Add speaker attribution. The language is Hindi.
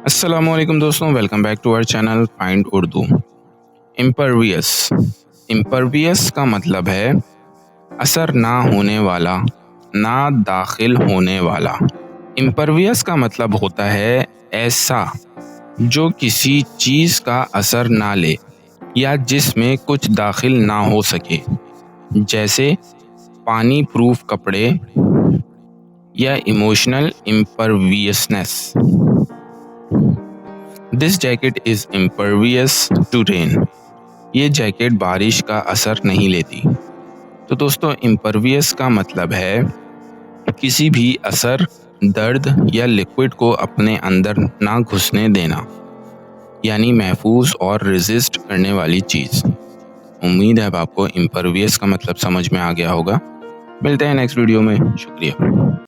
Speaker 1: अस्सलामुअलैकुम दोस्तों, welcome back to our channel find Urdu. Impervious. Impervious का मतलब है असर ना होने वाला, ना दाखिल होने वाला। इम्परवियस का मतलब होता है ऐसा जो किसी चीज़ का असर ना ले या जिसमें कुछ दाखिल ना हो सके, जैसे पानी प्रूफ कपड़े या emotional imperviousness. This jacket is impervious to rain. ये जैकेट बारिश का असर नहीं लेती। तो दोस्तों, इम्परवियस का मतलब है किसी भी असर, दर्द या लिक्विड को अपने अंदर ना घुसने देना, यानी महफूज और रेजिस्ट करने वाली चीज़। उम्मीद है अब आपको इम्परवियस का मतलब समझ में आ गया होगा। मिलते हैं नेक्स्ट वीडियो में। शुक्रिया।